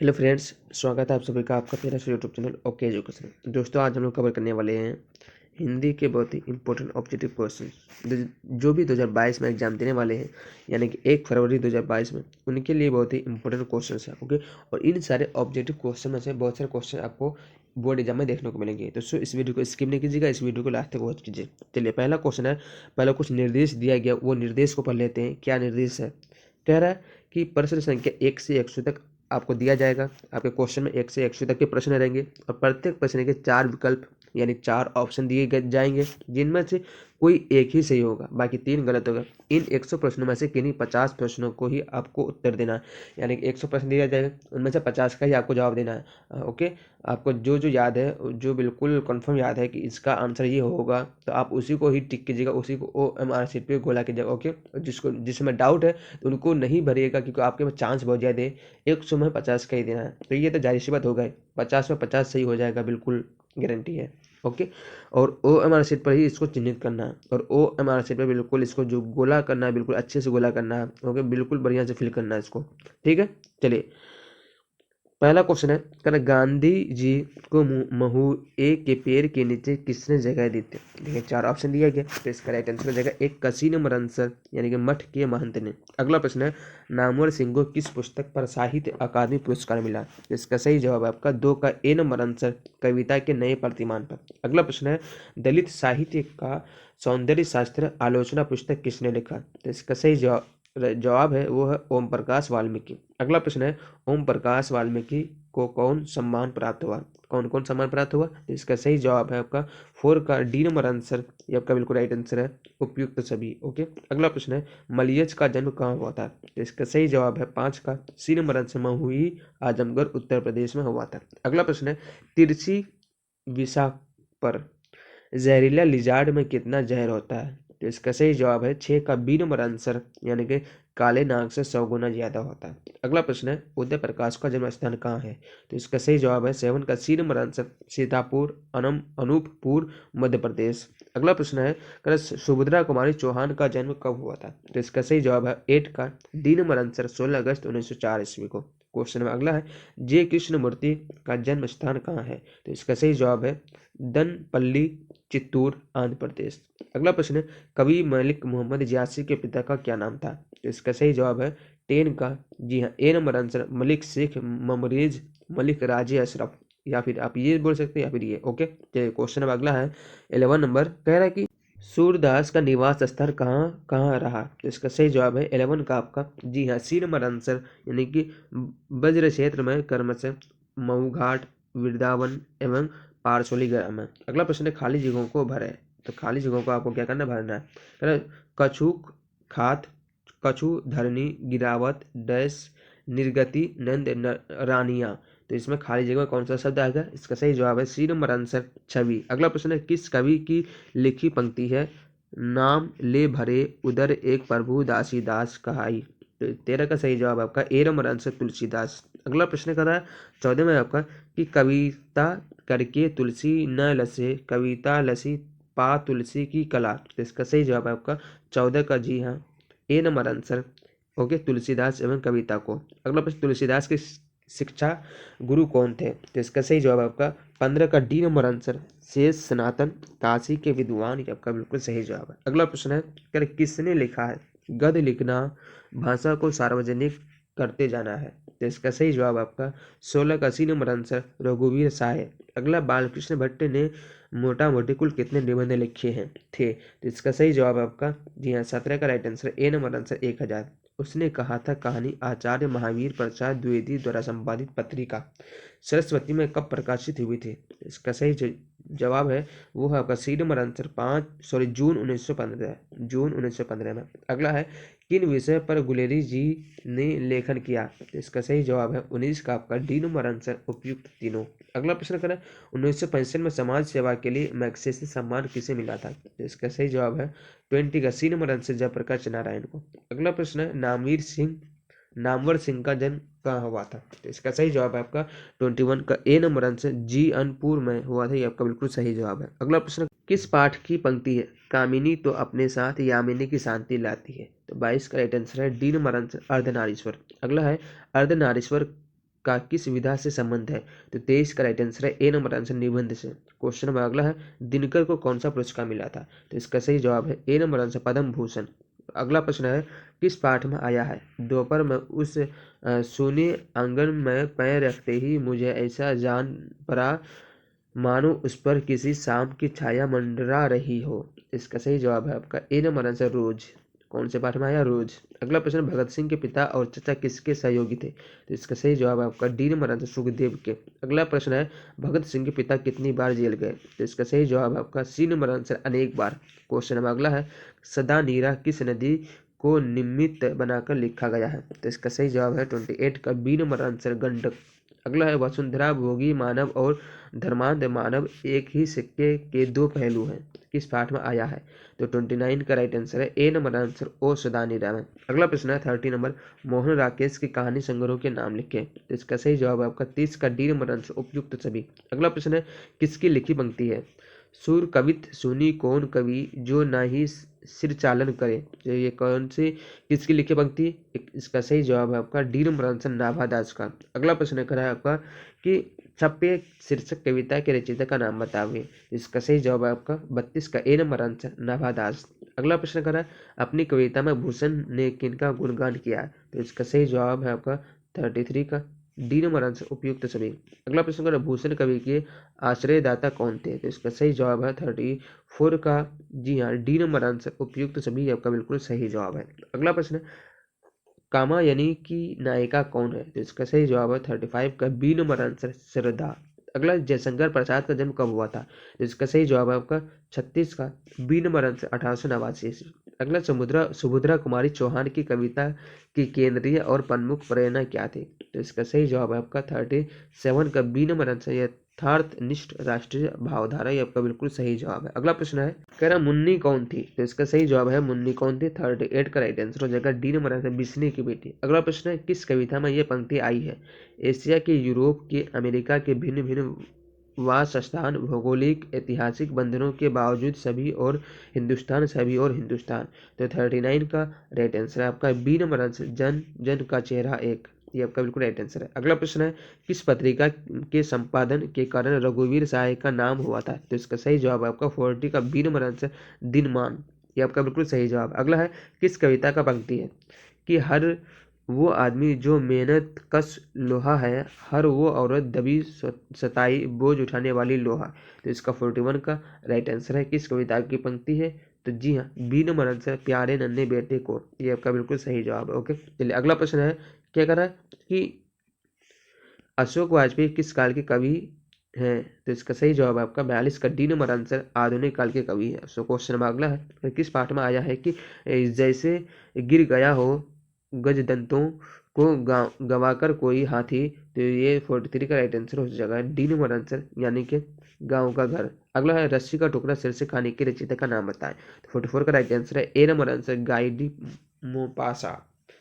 Hello friends, स्वागत है आप सभी का आपका मेरा यूट्यूब चैनल ओके एजुकेशन। दोस्तों, आज हम लोग कवर करने वाले हैं हिंदी के बहुत ही इंपॉर्टेंट ऑब्जेक्टिव क्वेश्चन जो भी 2022 में एग्जाम देने वाले हैं, यानी कि 1 फरवरी 2022 में उनके लिए बहुत ही इंपॉर्टेंट क्वेश्चन है। ओके, और इन सारे ऑब्जेक्टिव क्वेश्चन में से बहुत सारे क्वेश्चन आपको बोर्ड एग्जाम में देखने को मिलेंगे। तो इस वीडियो को स्किप नहीं कीजिएगा, इस वीडियो को लास्ट तक वॉच कीजिए। चलिए, पहला क्वेश्चन है, पहला कुछ निर्देश दिया गया, वो निर्देश को पढ़ लेते हैं। क्या निर्देश है? कह रहा है कि प्रश्न संख्या 1 से 100 तक आपको दिया जाएगा। आपके क्वेश्चन में 1 से 100 तक के प्रश्न रहेंगे और प्रत्येक प्रश्न के 4 विकल्प यानी 4 ऑप्शन दिए जाएंगे, जिनमें से कोई एक ही सही होगा, बाकी 3 गलत होगा। इन 100 प्रश्नों में से किन्हीं 50 प्रश्नों को ही आपको उत्तर देना है, यानी कि 100 प्रश्न दिया जाएगा, उनमें से 50 का ही आपको जवाब देना है। ओके, आपको जो जो याद है, जो बिल्कुल कंफर्म याद है कि इसका आंसर ये होगा, तो आप उसी को ही टिक कीजिएगा, उसी को OMR शीट पे गोला कीजिएगा। ओके, जिसमें डाउट है तो उनको नहीं भरिएगा, क्योंकि आपके पास चांस बहुत ज़्यादा है 100 में 50 का ही देना है। तो ये तो जाहिर सी बात होगा, 50 में 50 सही हो जाएगा, बिल्कुल गारंटी है। ओके, और OMR शीट पर ही इसको चिन्हित करना है, और OMR शीट पर बिल्कुल इसको जो गोला करना है, बिल्कुल अच्छे से गोला करना है। ओके, बिल्कुल बढ़िया से फिल करना है इसको। ठीक है, चलिए, पहला क्वेश्चन है, कहना गांधी जी को महुए के पेड़ के नीचे किसने जगह दी थी? देखिए, 4 ऑप्शन दिया गया, तो इसका राइट आंसर हो जाएगा 1 कसीन मरनसर, यानी कि मठ के महंत ने। अगला प्रश्न है, नामवर सिंह को किस पुस्तक पर साहित्य अकादमी पुरस्कार मिला? इसका सही जवाब है आपका 2 का एन मरनसर, कविता के नए प्रतिमान पर। अगला प्रश्न है, दलित साहित्य का सौंदर्य शास्त्र आलोचना पुस्तक किसने लिखा? तो इसका सही जवाब है वो है ओम प्रकाश वाल्मीकि। अगला प्रश्न है, ओम प्रकाश वाल्मीकि को कौन सम्मान प्राप्त हुआ? कौन कौन सम्मान प्राप्त हुआ? तो इसका सही जवाब है आपका 4 का डी नंबर आंसर, ये आपका बिल्कुल राइट आंसर है, उपयुक्त सभी। ओके, अगला प्रश्न है, मलियज का जन्म कहाँ हुआ था? तो इसका सही जवाब है 5 का C number answer, Mahui Azamgarh Uttar Pradesh में हुआ था। अगला प्रश्न है, तिरछी विषाक्त पर जहरीला लिजार्ड में कितना जहर होता है? तो इसका सही जवाब है 6 का बी नंबर आंसर, यानी कि काले नाग से 100 गुना ज्यादा होता है। अगला प्रश्न है, उदय प्रकाश का जन्म स्थान कहाँ है? तो इसका सही जवाब है 7 का C number answer, Sitapur Anuppur Madhya Pradesh. अगला प्रश्न है, सुभद्रा कुमारी चौहान का जन्म कब हुआ था? तो इसका सही जवाब है 8 का डी नंबर आंसर, 16 अगस्त 1904 ईस्वी को। क्वेश्चन नंबर अगला है, जे कृष्णमूर्ति का जन्म स्थान कहाँ है? तो इसका सही जवाब है दनपल्ली, चित्तूर, आंध्र प्रदेश। अगला प्रश्न है, कवि मलिक मोहम्मद जियासी के पिता का क्या नाम था? तो इसका सही जवाब है 10 का, जी हाँ, ए नंबर आंसर, मलिक शेख ममरेज मलिक राजे अशरफ, या फिर आप ये बोल सकते हैं या फिर ये। ओके, चलिए, क्वेश्चन नंबर अगला है 11 नंबर, कह रहा है कि सूरदास का निवास स्थल कहाँ कहाँ रहा? तो इसका सही जवाब है 11 का आपका, जी हाँ, सी नंबर आंसर, यानी कि ब्रज क्षेत्र में कर्मश, मऊ घाट, वृंदावन एवं पारसोली ग्राम है। अगला प्रश्न है, खाली जगहों को भरे। तो खाली जगहों को आपको क्या करना है? भरना है। कछुक खात, कछु धरनी, गिरावत, डैश, निर्गति, नंद रानिया। तो इसमें खाली जगह में कौन सा शब्द आएगा? इसका सही जवाब है सी नंबर आंसर, छवि। अगला प्रश्न है, किस कवि की लिखी पंक्ति है, नाम ले भरे उदर एक प्रभु दासी दास कहाई? तो 13 का सही जवाब आपका ए नंबर आंसर, तुलसीदास। अगला प्रश्न कर रहा है 14 में आपका, कि कविता करके तुलसी न लसे, कविता लसी पा तुलसी की कला। तो इसका सही जवाब है आपका 14 का, जी हाँ, ए नंबर आंसर। ओके, तुलसीदास एवं कविता को। अगला प्रश्न, तुलसीदास के शिक्षा गुरु कौन थे? तो इसका सही जवाब आपका 15 का डी नंबर आंसर, शेष सनातन काशी के विद्वान, ये आपका बिल्कुल सही जवाब है। अगला प्रश्न है, कर किसने लिखा है, गद्य लिखना भाषा को सार्वजनिक करते जाना है? तो इसका सही जवाब आपका 16 का सी नंबर आंसर, रघुवीर साय। अगला, बालकृष्ण भट्ट ने मोटा मोटी कुल कितने निबंध लिखे हैं थे? तो इसका सही जवाब आपका, जी हाँ, 17 का right answer, A number answer, 1000। उसने कहा था कहानी आचार्य महावीर प्रसाद द्विवेदी द्वारा संपादित पत्रिका सरस्वती में कब प्रकाशित हुई थी? इसका सही जवाब है वो है आपका सी नंबर आंसर, जून 1915, जून 1915 में। अगला है, किन विषय पर गुलेरी जी ने लेखन किया? इसका सही जवाब है 19 का आपका डी नंबर आंसर, उपयुक्त तीनों। अगला प्रश्न करें, 1965 में समाज सेवा के लिए मैग्सेसे सम्मान किसे मिला था? इसका सही जवाब है 20 का C number answer, Jayaprakash Narayan को। अगला प्रश्न है, नामवर सिंह का जन्म कहाँ हुआ था? तो इसका सही जवाब है आपका 21 का ए नंबर आंसर, जी अनपुर में हुआ था, ये आपका बिल्कुल सही जवाब है। अगला प्रश्न, किस पाठ की पंक्ति है, कामिनी तो अपने साथ यामिनी की शांति लाती है? तो 22 का राइट आंसर है डी नंबर आंसर, अर्धनारीश्वर। अगला है, अर्धनारीश्वर का किस विधा से संबंध है? तो 23 का राइट आंसर है ए नंबर आंसर निबंध से। क्वेश्चन नंबर अगला है, दिनकर को कौन सा पुरस्कार मिला था? तो इसका सही जवाब है ए नंबर आंसर पद्म भूषण। अगला प्रश्न है, किस पाठ में आया है, दोपहर में उस सूने आंगन में पैर रखते ही मुझे ऐसा जान पड़ा मानो उस पर किसी शाम की छाया मंडरा रही हो। इसका सही जवाब है आपका ए नंबर आंसर रोज। कौन से पाठ में आया? रोज। अगला प्रश्न, भगत सिंह के पिता और चाचा किसके सहयोगी थे? तो इसका सही जवाब है आपका डी नंबर आंसर सुखदेव के। अगला प्रश्न है, भगत सिंह के पिता कितनी बार जेल गए? तो इसका सही जवाब है आपका सी नंबर आंसर अनेक बार। क्वेश्चन नंबर अगला है, सदा नीरा किस नदी को निमित्त बनाकर लिखा गया है? तो इसका सही जवाब है 28 का बी नंबर आंसर गंडक। अगला है, वसुंधरा भोगी मानव और धर्मांध मानव एक ही सिक्के के दो पहलू हैं, किस पाठ में आया है? तो 29 का राइट आंसर है ए नंबर आंसर ओ सदानीरा में। अगला प्रश्न है 30 नंबर, मोहन राकेश की कहानी संग्रह के नाम लिखे। तो इसका सही जवाब है आपका 30 का डी नंबर आंसर उपयुक्त सभी। अगला प्रश्न है, किसकी लिखी पंक्ति है, सुर कवित सुनी कौन कवि जो ना ही सिर चालन करे? तो ये कौन सी किसकी लिखी पंक्ति? इसका सही जवाब है आपका डी नंबर आंसर नाभादास का। अगला प्रश्न है आपका कि छप्पे शीर्षक कविता के रचयिता का नाम बताइए। इसका सही जवाब है आपका 32 का ए नंबर आंसर नाभादास। अगला प्रश्न करा, अपनी कविता में भूषण ने किनका गुणगान किया है? तो इसका सही जवाब है आपका 33 का डी नंबर आंसर उपयुक्त सभी। अगला प्रश्न करा, भूषण कवि के आश्रयदाता कौन थे? तो इसका सही जवाब है 34 का जी हाँ डी नंबर आंसर उपयुक्त सभी आपका बिल्कुल सही जवाब है। अगला प्रश्न, कामायनी की नायिका कौन है? तो इसका सही जवाब है 35 का बी नंबर आंसर श्रद्धा। अगला, जयशंकर प्रसाद का जन्म कब हुआ था? तो इसका सही जवाब है आपका 36 का बी नंबर आंसर 1889। अगला, सुभद्रा कुमारी चौहान की कविता की केंद्रीय और प्रमुख प्रेरणा क्या थी? तो इसका सही जवाब है आपका 37 का बी नंबर आंसर यथार्थनिष्ठ राष्ट्रीय भावधारा, ये आपका बिल्कुल सही जवाब है। अगला प्रश्न है, कह रहा मुन्नी कौन थी? तो इसका सही जवाब है मुन्नी कौन थी 38 का राइट आंसर हो जाएगा डी नंबर आंसर बिस्नी की बेटी। अगला प्रश्न है, किस कविता में ये पंक्ति आई है, एशिया के, यूरोप के, अमेरिका के भिन्न भिन्न वास स्थान, भौगोलिक ऐतिहासिक बंधनों के बावजूद सभी और हिंदुस्तान, सभी और हिंदुस्तान। तो 39 का राइट आंसर है आपका बी नंबर आंसर जन जन का चेहरा एक, ये आपका बिल्कुल राइट आंसर है। अगला प्रश्न है, किस पत्रिका के संपादन के कारण रघुवीर सहाय का नाम हुआ था? तो इसका सही जवाब है आपका 40 का बी नंबर आंसर दिनमान, ये आपका बिल्कुल सही जवाब। अगला है, किस कविता का पंक्ति है कि हर वो आदमी जो मेहनत कश लोहा है, हर वो औरत दबी सताई बोझ उठाने वाली लोहा। तो इसका 41 का राइट आंसर है, किस कविता की पंक्ति है? तो जी हाँ बी नंबर आंसर प्यारे नन्हे बेटे को, ये आपका बिल्कुल सही जवाब है। ओके, चलिए अगला प्रश्न है, क्या कर रहा है कि अशोक वाजपेयी किस काल के कवि हैं? तो इसका सही जवाब है आपका 42 का डी नंबर आंसर आधुनिक काल के कवि है। सो क्वेश्चन में अगला है, किस पाठ में आया है कि जैसे गिर गया हो गजदंतों को गवाकर कोई हाथी? तो ये 43 का राइट आंसर हो जाएगा डी नंबर आंसर यानी कि गांव का घर। अगला है, रस्सी का टुकड़ा सिर से खाने के रचयिता का नाम बताएं। तो 44 का राइट आंसर है ए नंबर आंसर गाई डी मोपासा।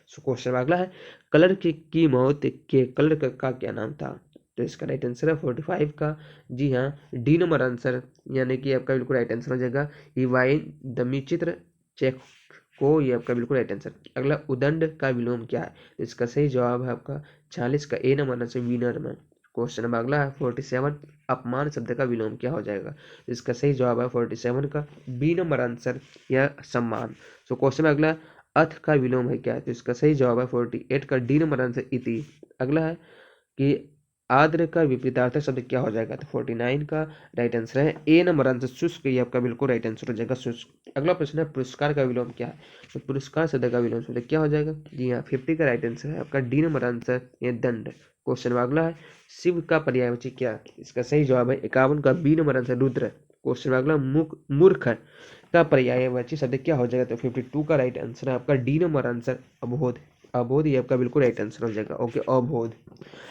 सो क्वेश्चन अगला है, कलर की मौत के कलर का क्या नाम था? तो इसका राइट आंसर है 45 का जी हाँ डी नंबर आंसर यानी कि आपका बिल्कुल राइट आंसर हो जाएगा इवाइन दमीचित्र चेक को, ये आपका बिल्कुल राइट आंसर। अगला, उदंड का विलोम क्या है? तो इसका सही जवाब है आपका 46 का ए नंबर आंसर विनर में। क्वेश्चन नंबर अगला है 47, अपमान शब्द का विलोम क्या हो जाएगा? तो इसका सही जवाब है 47 का बी नंबर आंसर या सम्मान। सो क्वेश्चन अगला, अथ का विलोम है क्या? तो इसका सही जवाब है 48 का डी नंबर आंसर इति। अगला है कि आर्द्र का विपरीतार्थक शब्द क्या हो जाएगा? तो 49 का राइट आंसर है ए नंबर आंसर शुष्क, ये आपका बिल्कुल राइट आंसर हो जाएगा शुष्क। अगला प्रश्न है, पुरस्कार का विलोम क्या है? तो पुरस्कार शब्द का विलोम शब्द क्या हो जाएगा? जी हाँ 50 का राइट आंसर है आपका डी नंबर आंसर ये दंड। क्वेश्चन अगला है, शिव का पर्यायवाची क्या? इसका सही जवाब है 51 का बी नंबर आंसर रुद्र। क्वेश्चन अगला, मूर्ख का पर्यायवाची शब्द क्या हो जाएगा? तो 52 का राइट आंसर है आपका डी नंबर आंसर अबोध। अबोध ये आपका बिल्कुल राइट आंसर हो जाएगा। ओके, अबोध।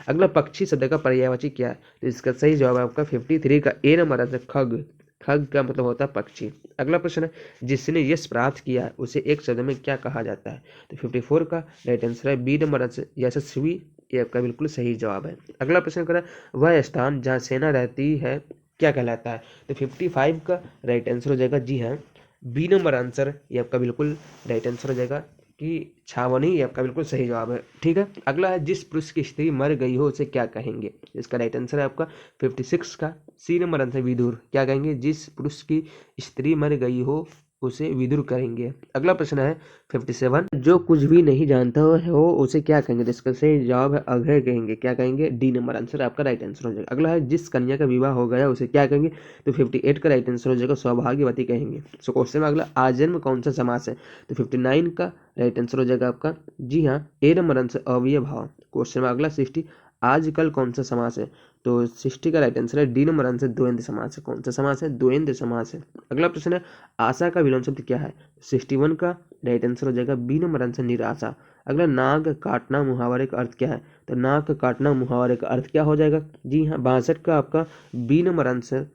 अगला, पक्षी शब्द का पर्यायवाची क्या है? तो इसका सही जवाब है आपका 53 का ए नंबर आंसर खग। खग का मतलब होता है पक्षी। अगला प्रश्न है, जिसने यश प्राप्त किया है उसे एक शब्द में क्या कहा जाता है? तो 54 का राइट आंसर है बी नंबर आंसर यशस्वी, ये आपका बिल्कुल सही जवाब है। अगला प्रश्न करा, वह स्थान जहाँ सेना रहती है क्या कहलाता है? तो 55 का राइट आंसर हो जाएगा जी हाँ बी नंबर आंसर, ये आपका बिल्कुल राइट आंसर हो जाएगा की छावनी, ये आपका बिल्कुल सही जवाब है। ठीक है, अगला है जिस पुरुष की स्त्री मर गई हो उसे क्या कहेंगे? इसका राइट आंसर है आपका 56 का सी नंबर आंसर विदुर। क्या कहेंगे? जिस पुरुष की स्त्री मर गई हो उसे विदुर कहेंगे। अगला प्रश्न है 57, जो कुछ भी नहीं जानता हो उसे क्या कहेंगे? इसका सही जवाब है अघय कहेंगे। क्या कहेंगे? डी नंबर आंसर आपका राइट आंसर हो जाएगा। अगला है जिस कन्या का विवाह हो गया उसे क्या कहेंगे? तो 58 का राइट आंसर हो जाएगा सौभाग्यवती कहेंगे। सो क्वेश्चन में अगला आजन्म कौन सा समास है? तो 59 का राइट आंसर हो जाएगा आपका जी हाँ ए नंबर आंसर अव्यय भाव। क्वेश्चन में अगला 60, आजकल कौन सा समास है? तो 60 का राइट आंसर है डी नंबर आंसर द्वंद्व समास है। कौन सा समास है? द्वंद्व समास है। अगला प्रश्न है आशा का विलोम शब्द क्या है? 61 का राइट आंसर हो जाएगा बी नंबर आंसर निराशा। अगला नाक काटना मुहावरे का अर्थ क्या है? तो नाक काटना मुहावरे का अर्थ क्या हो जाएगा? जी हाँ 62 का आपका B number answer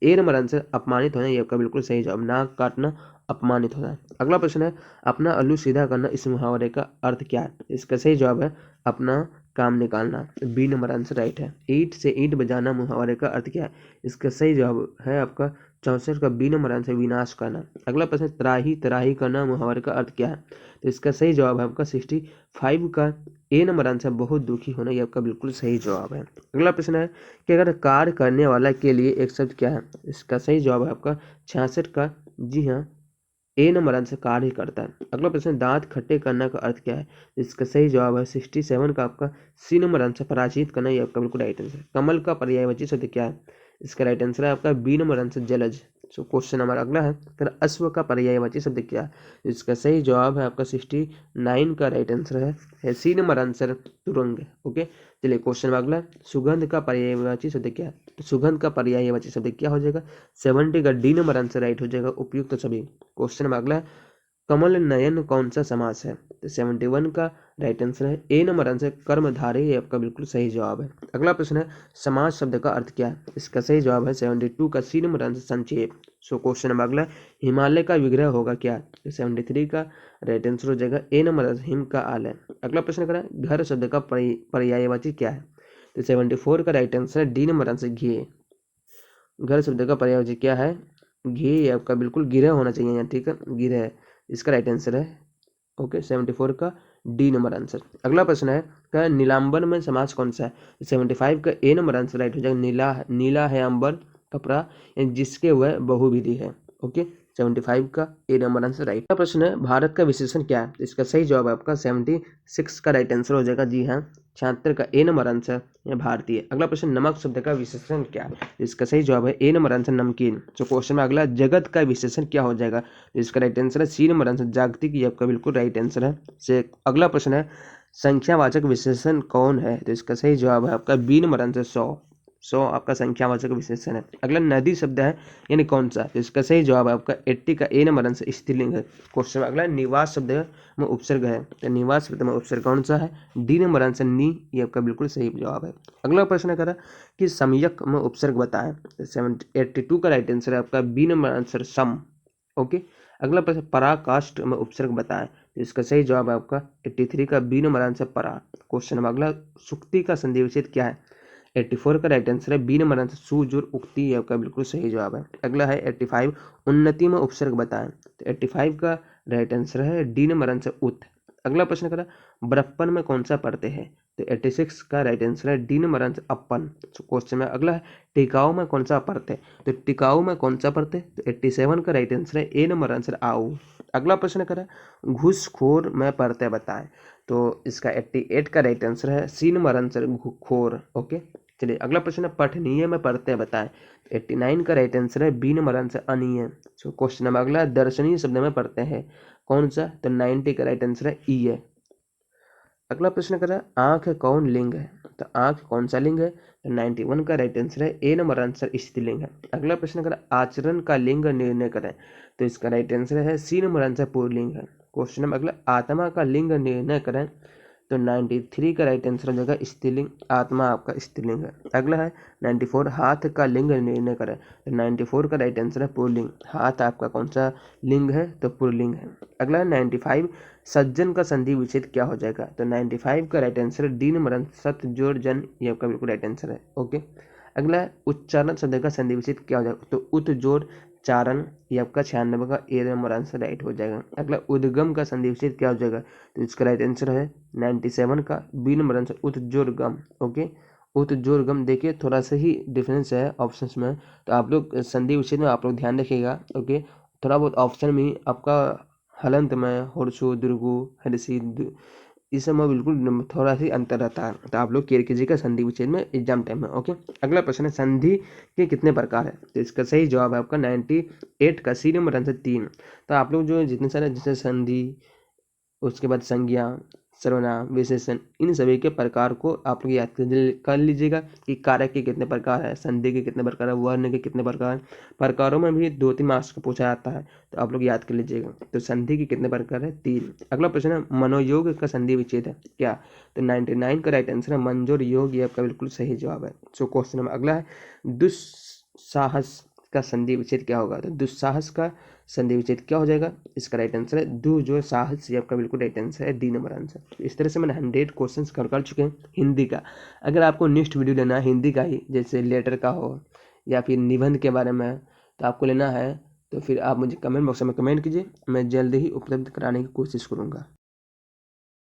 A number answer अपमानित होना, ये आपका बिल्कुल सही जवाब। नाक काटना अपमानित होना है। अगला प्रश्न है अपना अल्लू सीधा करना इस मुहावरे का अर्थ क्या है? इसका सही जवाब है अपना काम निकालना। बी नंबर आंसर राइट है। ईंट से ईंट बजाना मुहावरे का अर्थ क्या है? इसका सही जवाब है आपका 64 का बी नंबर आंसर विनाश करना। अगला प्रश्न त्राही तराही करना मुहावरे का अर्थ क्या है? तो इसका सही जवाब है आपका 65 का ए नंबर आंसर बहुत दुखी होना, ये आपका बिल्कुल सही जवाब है। अगला प्रश्न है कि अगर कार्य करने वाला के लिए एक शब्द क्या है? इसका सही जवाब है आपका 66 का जी हाँ ए नंबर आंसर कार्य ही करता है। अगला प्रश्न दांत खट्टे करना का अर्थ क्या है? इसका सही जवाब है 67 का आपका सी नंबर आंसर पराजित करना, ये आपका बिल्कुल राइट आंसर। कमल का पर्यायवाची शब्द क्या है? इसका राइट आंसर है आपका बी नंबर आंसर जलज। सो क्वेश्चन हमारा अगला है फिर अश्व का पर्यायवाची शब्द क्या है? इसका सही जवाब है आपका 69 का राइट आंसर है सी नंबर आंसर तुरंग। ओके, चलिए क्वेश्चन में अगला सुगंध का पर्यायवाची शब्द क्या है? तो सुगंध का पर्यायवाची शब्द क्या हो जाएगा? 70 का डी नंबर आंसर राइट हो जाएगा उपयुक्त सभी। क्वेश्चन में अगला कमल नयन कौन सा समास है? तो 71 का राइट आंसर है ए नंबर आंसर कर्मधारय, ये आपका बिल्कुल सही जवाब है। अगला प्रश्न है समास शब्द का अर्थ क्या है? इसका सही जवाब है 72 का सी नंबर आंसर संक्षेप। सो क्वेश्चन में अगला हिमालय का विग्रह होगा क्या? तो 73 का राइट आंसर हो जाएगा ए नंबर आंसर हिम का आलय। अगला प्रश्न करें घर शब्द का पर्यायवाची क्या है? तो 74 का राइट आंसर है डी नंबर आंसर घी। घर शब्द का पर्यायवाची क्या है? घी, आपका बिल्कुल गिरह होना चाहिए यहाँ। ठीक है, गिरह इसका राइट आंसर है। ओके, 74 का डी नंबर आंसर। अगला प्रश्न है क्या नीलांबर में समास कौन सा है? 75 का ए नंबर आंसर राइट हो जाएगा नीला। नीला है अंबर कपड़ा जिसके वह बहुविधि है। ओके, 75 का ए नंबर आंसर राइट। अगला प्रश्न है भारत का विशेषण क्या है? इसका सही जवाब है आपका 76 का राइट आंसर हो जाएगा जी हाँ 76 का ए नंबर आंसर है भारतीय। अगला प्रश्न नमक शब्द का विशेषण क्या है? इसका सही जवाब है ए नंबर आंसर नमकीन। तो क्वेश्चन में अगला जगत का विशेषण क्या हो जाएगा? इसका राइट आंसर है सी नंबर आंसर जागतिक, ये आपका बिल्कुल राइट आंसर है। से अगला प्रश्न है संख्यावाचक विशेषण कौन है? तो इसका सही जवाब है आपका बी नंबर आंसर 100 आपका संख्यावाचक विशेषण है। अगला नदी शब्द है यानी कौन सा? तो इसका सही जवाब है आपका 80 का ए नंबर आंसर स्त्रीलिंग है। क्वेश्चन अगला निवास शब्द में उपसर्ग है, तो निवास शब्द में उपसर्ग कौन सा है? डी नंबर आंसर नी, ये आपका बिल्कुल सही जवाब है। अगला प्रश्न करा कि सम्यक में उपसर्ग बताएं, तो 82 का राइट आंसर है आपका बी नंबर आंसर सम। ओके, अगला प्रश्न पराकाष्ठ में उपसर्ग बताएं, तो इसका सही जवाब है आपका 83 का बी नंबर आंसर परा। क्वेश्चन अगला सुक्ति का संधि विच्छेद क्या है? 84 का राइट आंसर है बी नंबर आंसर सुजुर उक्ति, ये आपका बिल्कुल सही जवाब है। अगला है 85 उन्नति में उपसर्ग बताएं, तो 85 का राइट आंसर है डी नंबर आंसर उत। अगला प्रश्न करा बड़प्पन में कौन सा पढ़ते हैं? तो 86 का राइट आंसर है डी नंबर आंसर अपन। क्वेश्चन में अगला है टिकाऊ में कौन सा पढ़ते? तो टिकाऊ में कौन सा पढ़ते? तो 87 का राइट आंसर है ए नंबर आंसर आओ। अगला प्रश्न करा घूसखोर में पढ़ते बताएं, तो इसका 88 का राइट आंसर है सी नंबर आंसर खोर। ओके, चलिए अगला प्रश्न है पठनीय में पढ़ते बताएं, तो 89 का राइट आंसर है बी नंबर आंसर अनीय। सो क्वेश्चन नंबर अगला दर्शनीय शब्द में पढ़ते हैं कौन सा? तो 90 का राइट आंसर है ई है। अगला प्रश्न करा आंख कौन लिंग है? तो आंख कौन सा लिंग है? तो 91 का राइट आंसर है ए नंबर आंसर स्त्रीलिंग है। अगला प्रश्न करा आचरण का लिंग निर्णय करें, तो इसका राइट आंसर है सी नंबर आंसर पुल्लिंग है। क्वेश्चन नंबर अगला आत्मा का लिंग निर्णय करें, तो 93 का राइट आंसर हो जाएगा स्त्रीलिंग, आत्मा आपका स्त्रीलिंग है। अगला है 94 हाथ का लिंग निर्णय करें, तो 94 का राइट आंसर है पुल्लिंग, हाथ आपका कौन सा लिंग है? तो पुल्लिंग है। अगला है 95 सज्जन का संधि विच्छेद क्या हो जाएगा? तो 95 का राइट आंसर है डी नंबर सत जोड़ जन, ये आपका बिल्कुल राइट आंसर है। ओके, अगला है उच्चारण शब्द का संधि विच्छेद क्या हो जाएगा? तो उत जोड़ चारण, ये आपका 96 का ए नंबर आंसर राइट हो जाएगा। अगला उद्गम का संधि विच्छेद क्या हो जाएगा, तो इसका राइट आंसर है 97 का बी नंबर आंसर उत्जोरगम। ओके, उत्जोरगम। देखिए थोड़ा सा ही डिफरेंस है ऑप्शंस में, तो आप लोग संधि विच्छेद में आप लोग ध्यान रखिएगा। ओके, थोड़ा बहुत ऑप्शन में आपका हलंत में होर्सो, दुर्गु, हरसी, इस सब में बिल्कुल थोड़ा सी अंतर रहता है, तो आप लोग केयर कीजिएगा संधि विच्छेद में एग्जाम टाइम में। ओके, अगला प्रश्न है संधि के कितने प्रकार है, तो इसका सही जवाब है आपका 98 का सी नंबर आंसर 3। तो आप लोग जो जितने सारे जैसे संधि, उसके बाद संज्ञा, सर्वनाम, विशेषण, इन सभी के प्रकार को आप लोग याद कर लीजिएगा कि कारक के कितने प्रकार है, संधि के कितने प्रकार है, वर्ण के कितने प्रकार। प्रकारों में भी 2-3 मार्क्स का पूछा जाता है, तो आप लोग याद कर लीजिएगा। तो संधि के कितने प्रकार है, 3। अगला प्रश्न है मनोयोग का संधि विच्छेद है क्या, तो 99 का राइट आंसर है मंजूर योग, ये आपका बिल्कुल सही जवाब है। सो क्वेश्चन नंबर अगला है दुस्साहस का संधि विच्छेद क्या होगा, तो दुस्साहस का संधि विच्छेद क्या हो जाएगा, इसका राइट आंसर है दु जो साहस, ये आपका बिल्कुल राइट आंसर है डी नंबर आंसर। तो इस तरह से मैंने 100 क्वेश्चन कर चुके हैं हिंदी का। अगर आपको नेक्स्ट वीडियो लेना है हिंदी का ही, जैसे लेटर का हो या फिर निबंध के बारे में, तो आपको लेना है तो फिर आप मुझे कमेंट बॉक्स में कमेंट कीजिए, मैं जल्द ही उपलब्ध कराने की कोशिश करूँगा।